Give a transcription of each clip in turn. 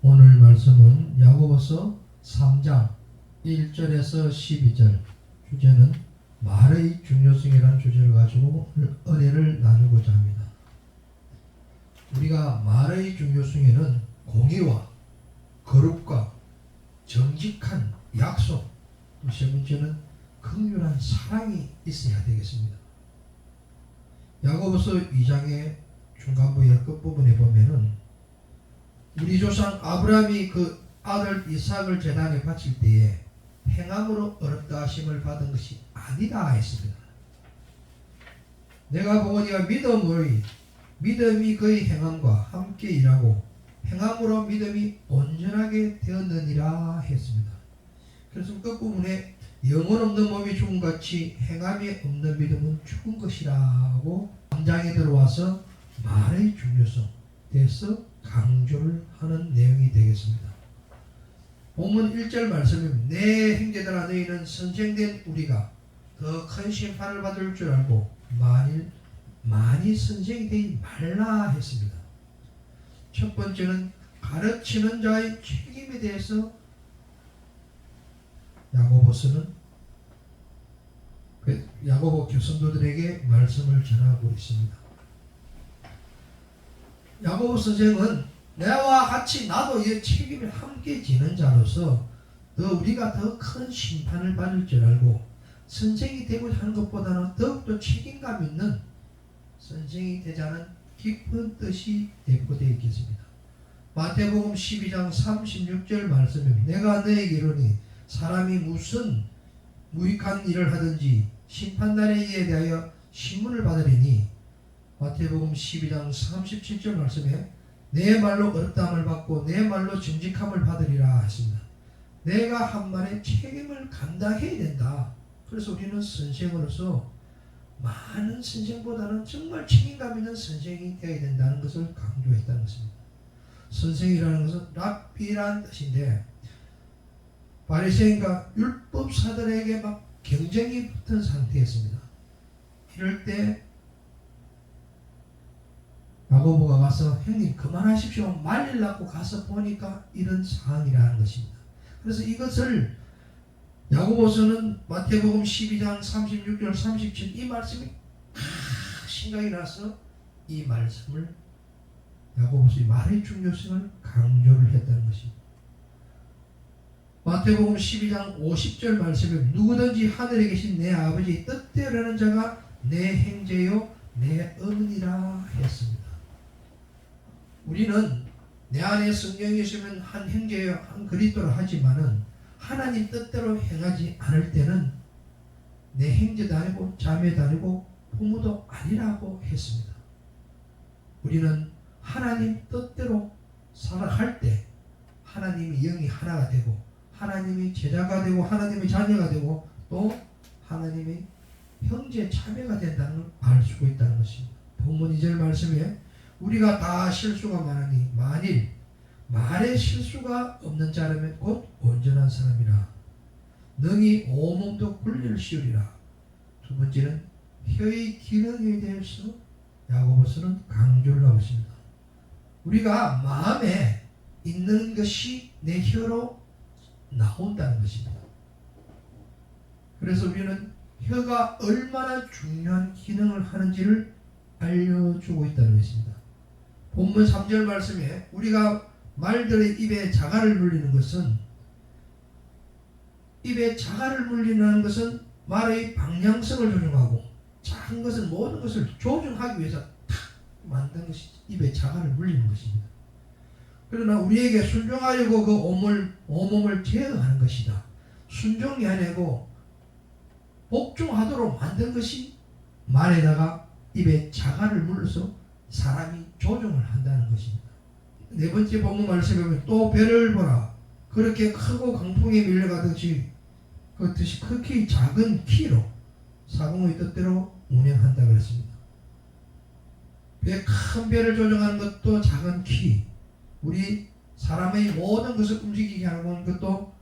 오늘 말씀은 야고보서 3장 1절에서 12절, 주제는 말의 중요성이라는 주제를 가지고 오늘 은혜를 나누고자 합니다. 우리가 말의 중요성에는 공의와 거룩과 정직한 약속, 또 세 번째는 긍휼한 사랑이 있어야 되겠습니다. 야고보서 2장의 중간부의 끝부분에 보면은 우리 조상 아브라함이 그 아들 이삭을 제단에 바칠 때에 행함으로 어렵다 하심을 받은 것이 아니다 했습니다. 내가 보거니와 믿음이 그의 행함과 함께 일하고 행함으로 믿음이 온전하게 되었느니라 했습니다. 그래서 끝부분에 영혼 없는 몸이 죽은 같이 행함이 없는 믿음은 죽은 것이라고 3장에 들어와서 말의 중요성 대해서 강조를 하는 내용이 되겠습니다. 본문 1절 말씀은 내 형제들아 너희는 선생된 우리가 더 큰 심판을 받을 줄 알고 많이 선생이 되지 말라 했습니다. 첫 번째는 가르치는 자의 책임에 대해서 야고보서는 야고보 교성도들에게 말씀을 전하고 있습니다. 야고보 선생은 내와 같이 나도 이 책임을 함께 지는 자로서 우리가 더 큰 심판을 받을 줄 알고 선생이 되고자 하는 것보다는 더욱더 책임감 있는 선생이 되자는 깊은 뜻이 내포되어 있겠습니다. 마태복음 12장 36절 말씀입니다. 내가 너에게 이르니 사람이 무슨 무익한 일을 하든지 심판날에 이에 대하여 신문을 받으리니 마태복음 12장 37절 말씀에 내 말로 어렵다함을 받고 내 말로 정직함을 받으리라 하십니다. 내가 한 말에 책임을 감당해야 된다. 그래서 우리는 선생으로서 많은 선생보다는 정말 책임감 있는 선생이 되어야 된다는 것을 강조했다는 것입니다. 선생이라는 것은 랍비라는 뜻인데 바리새인과 율법사들에게 막 경쟁이 붙은 상태였습니다. 이럴 때 야고보가 가서 형님 그만하십시오 말리려고 가서 보니까 이런 상황이라는 것입니다. 그래서 이것을 야고보서는 마태복음 12장 36절 37 이 말씀이 생각이 나서 이 말씀을 야고보서의 말의 중요성을 강조를 했다는 것입니다. 마태복음 12장 50절 말씀에 누구든지 하늘에 계신 내 아버지의 뜻대로 하는 자가 내 형제요 내 어머니라 했습니다. 우리는 내 안에 성령이 있으면 한 형제요 한 그리스도라 하지만은 하나님 뜻대로 행하지 않을 때는 내 형제도 아니고 자매도 아니고 부모도 아니라고 했습니다. 우리는 하나님 뜻대로 살아갈 때 하나님의 영이 하나가 되고 하나님의 제자가 되고 하나님의 자녀가 되고 또 하나님의 형제 자매가 된다는 걸 알 수가 있다는 것입니다. 본문 2절 말씀에 우리가 다 실수가 많으니 만일 말에 실수가 없는 자라면 곧 온전한 사람이라 능히 온몸도 분리를 씌우리라. 두 번째는 혀의 기능에 대해서 야고보서는 강조를 하고 있습니다. 우리가 마음에 있는 것이 내 혀로 나온다는 것입니다. 그래서 우리는 혀가 얼마나 중요한 기능을 하는지를 알려주고 있다는 것입니다. 본문 3절 말씀에 우리가 말들의 입에 자갈을 물리는 것은 입에 자갈을 물리는 것은 말의 방향성을 조정하고 작은 것은 모든 것을 조정하기 위해서 탁 만든 것이 입에 자갈을 물리는 것입니다. 그러나 우리에게 순종하려고 그 온몸을 제어하는 것이다. 순종이 아니고 복종하도록 만든 것이 말에다가 입에 자갈을 물러서 사람이 조종을 한다는 것입니다. 네 번째 본문 말씀에 보면 또 배를 보라. 그렇게 크고 강풍에 밀려가듯이 그것이 극히 작은 키로 사공의 뜻대로 운행한다 그랬습니다. 큰 배를 조종하는 것도 작은 키, 우리 사람의 모든 것을 움직이게 하는 것도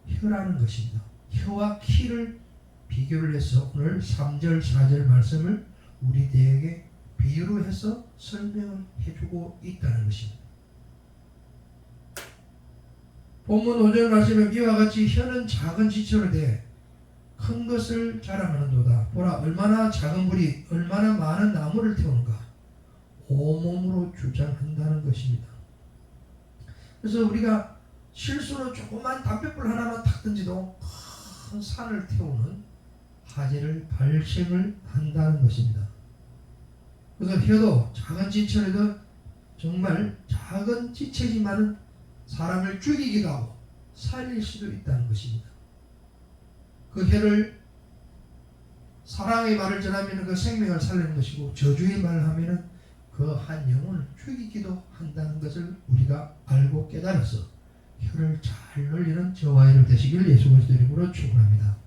혀라는 것입니다. 혀와 키를 비교를 해서 오늘 3절 4절 말씀을 우리들에게 비유로 해서 설명을 해주고 있다는 것입니다. 본문 5절 말씀에 이와 같이 혀는 작은 지체로 돼 큰 것을 자랑하는도다. 보라 얼마나 작은 불이 얼마나 많은 나무를 태우는가. 온몸으로 주장한다는 것입니다. 그래서 우리가 실수로 조그만 담뱃불 하나만 탁 던지도 큰 산을 태우는 화재를 발생을 한다는 것입니다. 그래서 혀도 작은 지체로도 정말 작은 지체지만은 사람을 죽이기도 하고 살릴 수도 있다는 것입니다. 그 혀를 사랑의 말을 전하면 그 생명을 살리는 것이고 저주의 말을 하면 그 한 영혼을 죽이기도 한다는 것을 우리가 알고 깨달아서 혀를 잘 놀리는 저와 여러분 되시길 예수 그리스도 이름으로 축원합니다.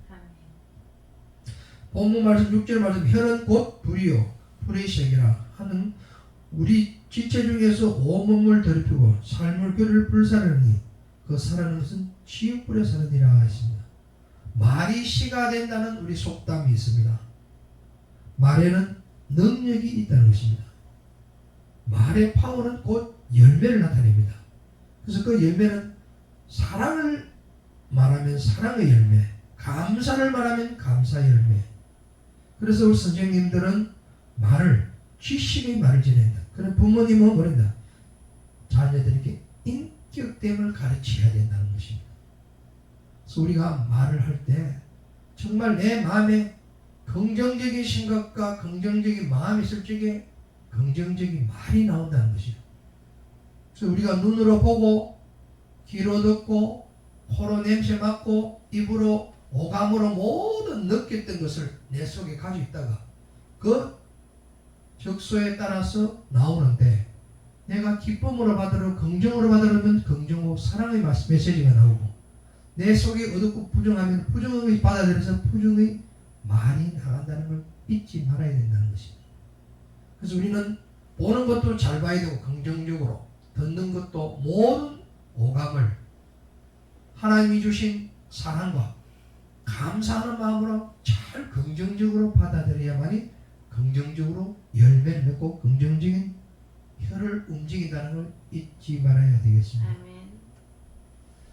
본문 말씀 6절 말씀 혀는 곧 불이요 불의 색이라 하는 우리 지체 중에서 온몸을 더럽히고 삶을 그를 불사르니 그 사라는 것은 지옥불에 사느니라 했습니다. 말이 씨가 된다는 우리 속담이 있습니다. 말에는 능력이 있다는 것입니다. 말의 파워는 곧 열매를 나타냅니다. 그래서 그 열매는 사랑을 말하면 사랑의 열매, 감사를 말하면 감사의 열매. 그래서 우리 선생님들은 말을 지식의 말을 지낸다. 그런 부모님은 그런다. 자녀들에게 인격됨을 가르쳐야 된다는 것입니다. 그래서 우리가 말을 할 때 정말 내 마음에 긍정적인 생각과 긍정적인 마음이 있을 적에 긍정적인 말이 나온다는 것이죠. 그래서 우리가 눈으로 보고 귀로 듣고 코로 냄새 맡고 입으로 오감으로 모든 느꼈던 것을 내 속에 가지고 있다가 그 적소에 따라서 나오는데 내가 기쁨으로 받으러 긍정으로 받으려면 긍정으로 사랑의 메시지가 나오고 내 속에 어둡고 부정하면 부정의 받아들여서 부정의 말이 나간다는 걸 잊지 말아야 된다는 것입니다. 그래서 우리는 보는 것도 잘 봐야 되고 긍정적으로 듣는 것도 모든 오감을 하나님이 주신 사랑과 감사하는 마음으로 잘 긍정적으로 받아들여야만이 긍정적으로 열매를 맺고 긍정적인 혀를 움직인다는 걸 잊지 말아야 되겠습니다. 아멘.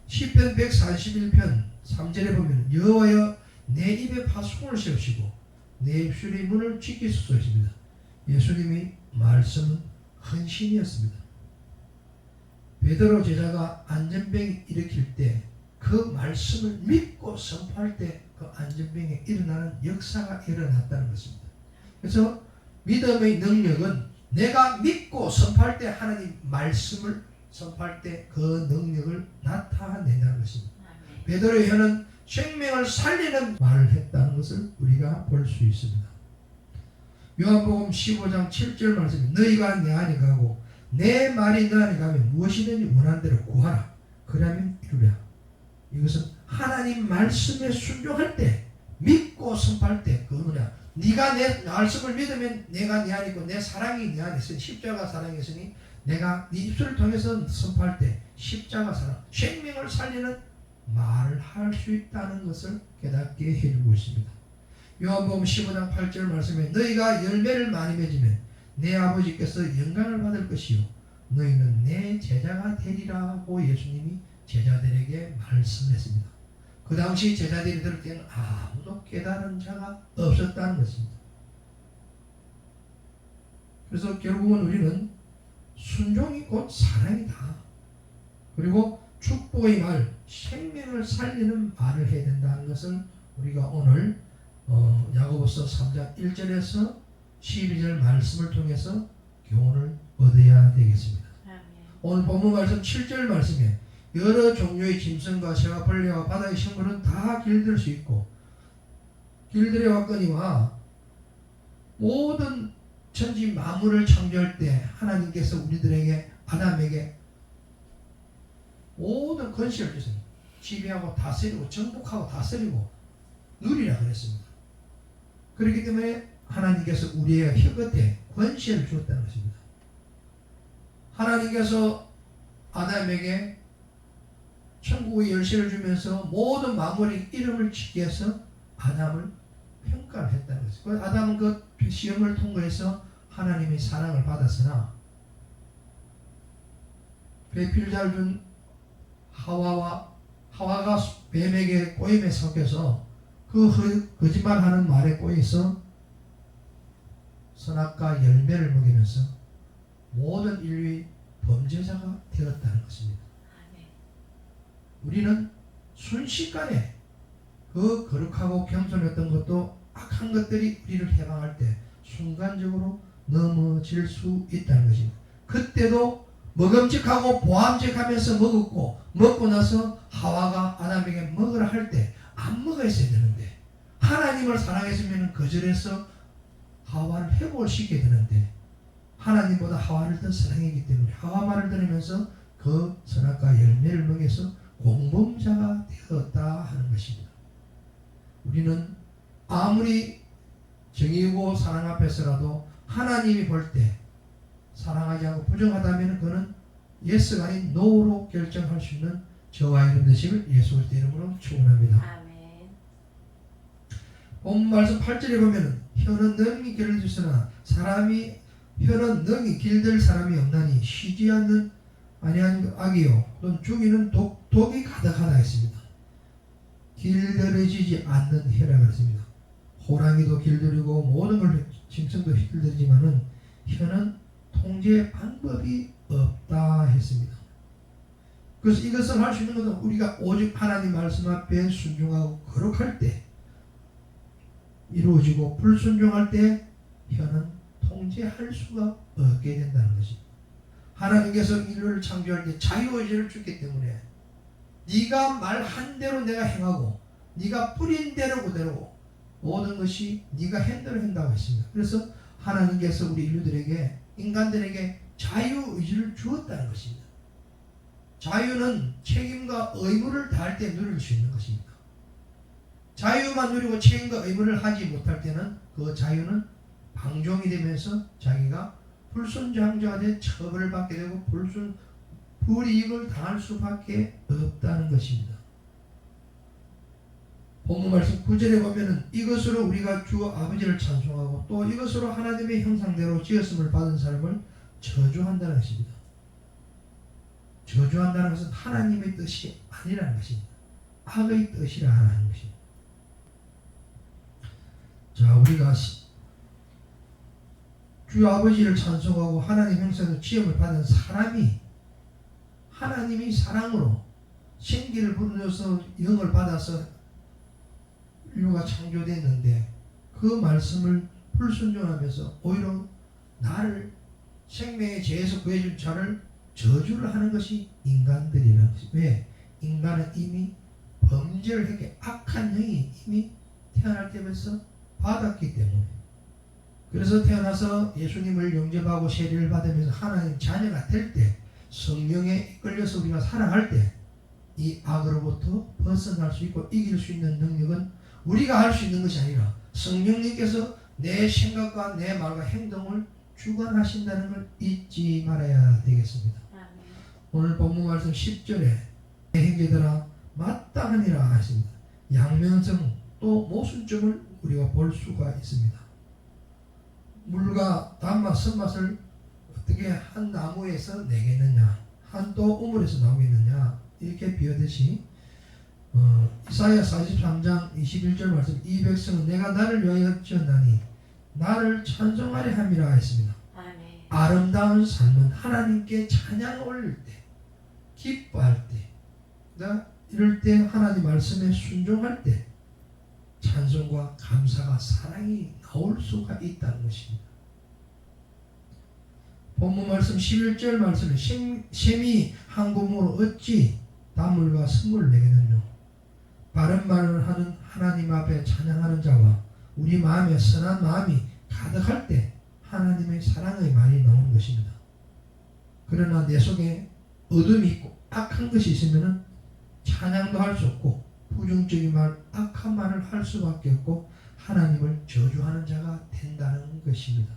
시편 141편 3절에 보면 여호와여 내 입에 파수꾼을 세우시고 내 입술의 문을 지키소서 했습니다. 예수님이 말씀은 헌신이었습니다. 베드로 제자가 안전병이 일으킬 때 그 말씀을 믿고 선포할 때 그 안전병에 일어나는 역사가 일어났다는 것입니다. 그래서 믿음의 능력은 내가 믿고 선포할 때 하나님 말씀을 선포할 때 그 능력을 나타낸다는 것입니다. 베드로의 혀는 생명을 살리는 말을 했다는 것을 우리가 볼 수 있습니다. 요한복음 15장 7절 말씀에 너희가 내 안에 가고 내 말이 너 안에 가면 무엇이든지 원하는 대로 구하라. 그러면 이루랴. 이것은 하나님 말씀에 순종할 때 믿고 선포할 때 그 뭐냐 네가 내 말씀을 믿으면 내가 네 안에 있고 내 사랑이 네 안에 있으니 십자가 사랑이 있으니 내가 네 입술을 통해서 선포할 때 십자가 사랑 생명을 살리는 말을 할 수 있다는 것을 깨닫게 해주고 있습니다. 요한복음 15장 8절 말씀에 너희가 열매를 많이 맺으면 내 아버지께서 영광을 받을 것이요 너희는 내 제자가 되리라고 예수님이 제자들에게 말씀했습니다. 그 당시 제자들이 들을 때는 아무도 깨달은 자가 없었다는 것입니다. 그래서 결국은 우리는 순종이 곧 사랑이다. 그리고 축복의 말, 생명을 살리는 말을 해야 된다는 것을 우리가 오늘 야고보서 3장 1절에서 12절 말씀을 통해서 교훈을 얻어야 되겠습니다. 오늘 본문 말씀 7절 말씀에 여러 종류의 짐승과 새와 벌레와 바다의 생물은 다 길들 수 있고 길들여 왔거니와 모든 천지 만물을 창조할 때 하나님께서 우리들에게 아담에게 모든 권세를 주셨습니다. 지배하고 다스리고 정복하고 다스리고 누리라 그랬습니다. 그렇기 때문에 하나님께서 우리의 혀 끝에 권세를 주었다는 것입니다. 하나님께서 아담에게 천국의 열쇠를 주면서 모든 만물의 이름을 짓게 해서 아담을 평가를 했다는 것입니다. 아담은 그 시험을 통과해서 하나님의 사랑을 받았으나 배필자를 준 하와가 뱀에게 꼬임에 섞여서 그 거짓말하는 말에 꼬여서 선악과 열매를 먹이면서 모든 인류의 범죄자가 되었다는 것입니다. 우리는 순식간에 그 거룩하고 겸손했던 것도 악한 것들이 우리를 해방할 때 순간적으로 넘어질 수 있다는 것입니다. 그때도 먹음직하고 보암직하면서 먹었고 먹고 나서 하와가 아담에게 먹으라 할 때 안 먹었어야 되는데 하나님을 사랑했으면 거절해서 하와를 해고를 시켜야 되는데 하나님보다 하와를 더 사랑했기 때문에 하와 말을 들으면서 그 선악과 열매를 먹여서 공범자가 되었다 하는 것입니다. 우리는 아무리 정의고 사랑 앞에서라도 하나님이 볼 때 사랑하지 않고 부정하다면 그는 예스가 아닌 노로 결정할 수 있는 저와 여러분 되시길 예수 그리스도 이름으로 축원합니다. 아멘. 본 말씀 8절에 보면 혀는 능히 길을 주으나 사람이 혀는 능히 길들 사람이 없나니 쉬지 않는 아니한 악이요 또는 죽이는 독이 가득하다 했습니다. 길들여지지 않는 혀라 그랬습니다. 호랑이도 길들이고 모든 걸 짐승도 길들이지만은 혀는 통제 방법이 없다 했습니다. 그래서 이것을 할 수 있는 것은 우리가 오직 하나님 말씀 앞에 순종하고 거룩할 때 이루어지고 불순종할 때 혀는 통제할 수가 없게 된다는 것입니다. 하나님께서 인류를 창조할 때 자유의지를 줬기 때문에 네가 말한 대로 내가 행하고 네가 뿌린 대로 그대로 모든 것이 네가 한 대로 한다고 했습니다. 그래서 하나님께서 우리 인류들에게 인간들에게 자유의지를 주었다는 것입니다. 자유는 책임과 의무를 다할 때 누릴 수 있는 것입니다. 자유만 누리고 책임과 의무를 하지 못할 때는 그 자유는 방종이 되면서 자기가 불순종자가 돼 처벌을 받게 되고 불이익을 당할 수밖에 없다는 것입니다. 본문 말씀 9절에 보면은 이것으로 우리가 주 아버지를 찬송하고 또 이것으로 하나님의 형상대로 지었음을 받은 사람을 저주한다는 것입니다. 저주한다는 것은 하나님의 뜻이 아니라는 것입니다. 악의 뜻이라 하는 것입니다. 자, 우리가 주 아버지를 찬송하고 하나님 형상으로 지음을 받은 사람이 하나님이 사랑으로 생기를 불어넣어서 영을 받아서 인류가 창조됐는데 그 말씀을 불순종하면서 오히려 나를 생명의 죄에서 구해준 자를 저주를 하는 것이 인간들이라는 것이. 왜? 인간은 이미 범죄를 했기에 악한 영이 이미 태어날 때부터 받았기 때문에. 그래서 태어나서 예수님을 영접하고 세례를 받으면서 하나님 자녀가 될 때 성령에 이끌려서 우리가 살아갈 때 이 악으로부터 벗어날 수 있고 이길 수 있는 능력은 우리가 할 수 있는 것이 아니라 성령님께서 내 생각과 내 말과 행동을 주관하신다는 걸 잊지 말아야 되겠습니다. 오늘 본문 말씀 10절에 내 형제들아 마땅하니라 하십니다. 양면성 또 모순점을 우리가 볼 수가 있습니다. 물과 단맛, 쓴맛을 어떻게 한 나무에서 내겠느냐, 한 또 우물에서 나오겠느냐 이렇게 비유듯이 이사야 43장 21절 말씀 이 백성은 내가 나를 위하여 지었나니 나를 찬송하려 함이라 했습니다. 아멘. 아름다운 삶은 하나님께 찬양을 올릴 때 기뻐할 때 이럴 때 하나님 말씀에 순종할 때 찬송과 감사가 사랑이 나올 수가 있다는 것입니다. 본문 말씀 11절 말씀에 셈이 한 구멍으로 어찌 단물과 선물을 내겠느냐. 바른 말을 하는 하나님 앞에 찬양하는 자와 우리 마음에 선한 마음이 가득할 때 하나님의 사랑의 말이 나오는 것입니다. 그러나 내 속에 어둠이 있고 악한 것이 있으면 찬양도 할 수 없고 부정적인 말, 악한 말을 할 수밖에 없고 하나님을 저주하는 자가 된다는 것입니다.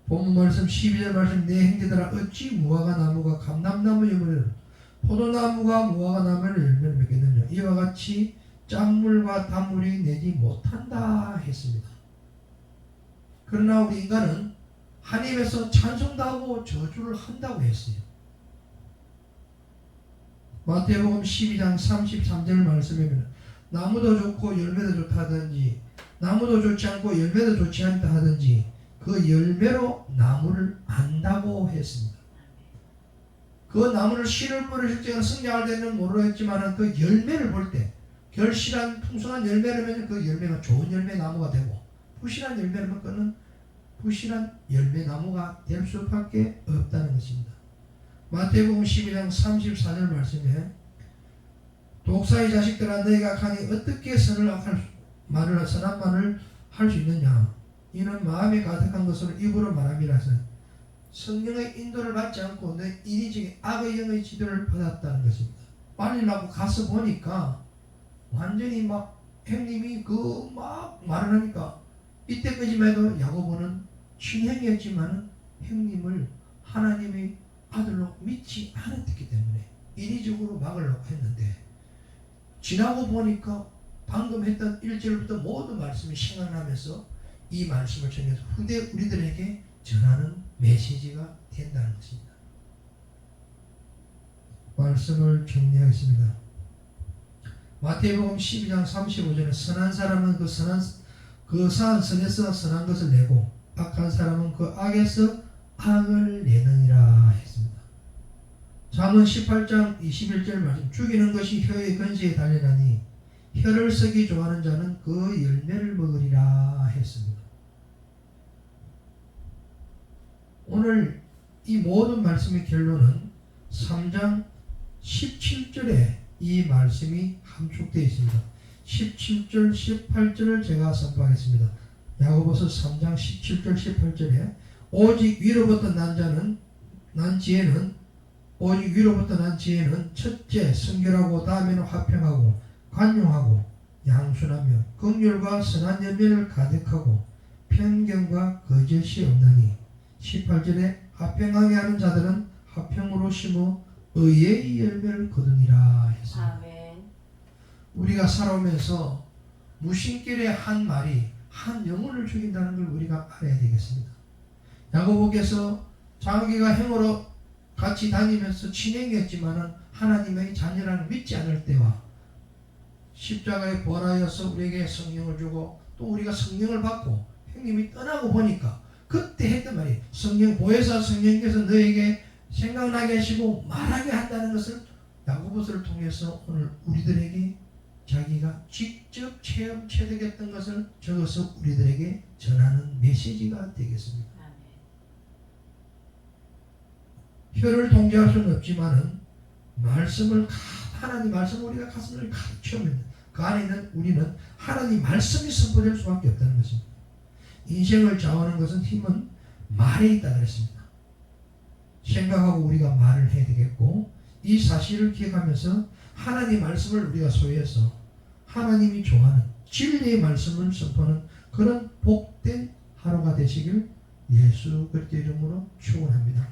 본문 말씀 12절 말씀 내 형제들아 어찌 무화과 나무가 감람나무 열매를 포도나무가 무화과 나무를 열매를 맺겠느냐. 이와 같이 짠물과 단물이 내지 못한다 했습니다. 그러나 우리 인간은 하나님에서 찬송도 하고 저주를 한다고 했어요. 마태복음 12장 33절 말씀이면 나무도 좋고 열매도 좋다 하든지 나무도 좋지 않고 열매도 좋지 않다 하든지 그 열매로 나무를 안다고 했습니다. 그 나무를 씨를 뿌리실지는 성장할 때는 모르겠지만 그 열매를 볼 때 결실한 풍성한 열매라면 그 열매가 좋은 열매 나무가 되고 부실한 열매라면 그는 부실한 열매 나무가 될 수밖에 없다는 것입니다. 마태복음 12장 34절 말씀에 독사의 자식들아 너희가 강히 어떻게 선한 말을 할 수 있느냐 이는 마음에 가득한 것으로 입으로 말함이라서 성령의 인도를 받지 않고 내 인위적인 악의 영의 지도를 받았다는 것입니다. 말리려고 가서 보니까 완전히 막 형님이 그 막 말을 하니까 이때까지만 해도 야고보는 친형이었지만 형님을 하나님의 아들로 믿지 않았기 때문에 인위적으로 막으려고 했는데 지나고 보니까 방금 했던 1절부터 모든 말씀이 생각나면서 이 말씀을 전해서 후대 우리들에게 전하는 메시지가 된다는 것입니다. 말씀을 정리하겠습니다. 마태복음 12장 35절에 선한 사람은 그 선한 선에서 선한 것을 내고 악한 사람은 그 악에서 악을 내느니라 했습니다. 잠언 18장 21절 말씀 죽이는 것이 혀의 건시에 달리나니 혀를 쓰기 좋아하는 자는 그 열매를 먹으리라 했습니다. 오늘 이 모든 말씀의 결론은 3장 17절에 이 말씀이 함축되어 있습니다. 17절 18절을 제가 선포하겠습니다. 야고보서 3장 17절 18절에 오직 위로부터 난 지혜는 첫째 순결하고 다음에는 화평하고 관용하고 양순하며 긍휼과 선한 열매를 가득하고 편견과 거짓이 없나니 18절에 화평하게 하는 자들은 화평으로 심어 의의 열매를 거두니라 했습니다. 아멘. 우리가 살아오면서 무심결의 한 말이 한 영혼을 죽인다는 걸 우리가 알아야 되겠습니다. 야고보께서 자기가 행으로 같이 다니면서 친행했지만 하나님의 자녀라는 믿지 않을 때와 십자가에 부활하여서 우리에게 성령을 주고 또 우리가 성령을 받고 형님이 떠나고 보니까 그때 했던 말이 성령 보혜사 성령께서 너에게 생각나게 하시고 말하게 한다는 것을 야고보서를 통해서 오늘 우리들에게 자기가 직접 체득했던 것을 적어서 우리들에게 전하는 메시지가 되겠습니다. 혀를 통제할 수는 없지만은 하나님 말씀을 우리가 가슴을 가르치면 그 안에 있는 우리는 하나님 말씀이 선포될 수밖에 없다는 것입니다. 인생을 좌우하는 것은 힘은 말에 있다 그랬습니다. 생각하고 우리가 말을 해야 되겠고 이 사실을 기억하면서 하나님 말씀을 우리가 소유해서 하나님이 좋아하는 진리의 말씀을 선포하는 그런 복된 하루가 되시길 예수 그리스도 이름으로 축원합니다.